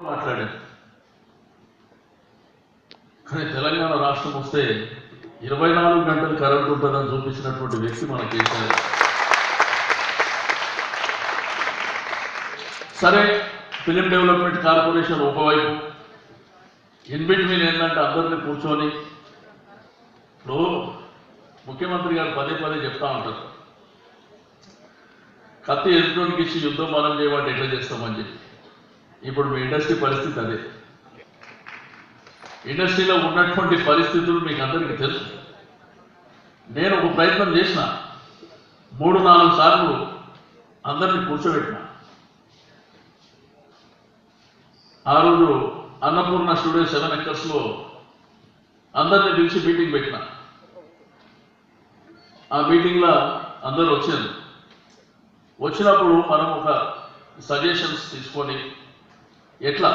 మాట్లాడారు. కానీ తెలంగాణ రాష్ట్రం వస్తే 24 గంటలు కరెంట్ ఉంటుందని చూపించినటువంటి వ్యక్తి మన కేసీఆర్. సరే, ఫిలిం డెవలప్మెంట్ కార్పొరేషన్ ఒకవైపు, ఇన్ బిట్వీన్ ఏంటంటే అందరినీ కూర్చొని, ఇప్పుడు ముఖ్యమంత్రి గారు పదే పదే చెప్తా ఉంటారు, కత్తి ఎదుటికి ఇచ్చి యుద్ధం మనం చేయమంటే ఎట్లా చేస్తామని చెప్పి. ఇప్పుడు మీ ఇండస్ట్రీ పరిస్థితి అదే. ఇండస్ట్రీలో ఉన్నటువంటి పరిస్థితులు మీకు అందరికీ తెలుసు. నేను ఒక ప్రయత్నం చేసిన, 3-4 సార్లు అందరినీ కూర్చోబెట్టిన. ఆ రోజు అన్నపూర్ణ స్టూడియో 7 ఎకర్స్లో అందరినీ పిలిచి మీటింగ్ పెట్టిన. ఆ మీటింగ్లో అందరూ వచ్చారు. వచ్చినప్పుడు మనం ఒక సజెషన్స్ తీసుకొని ఎట్లా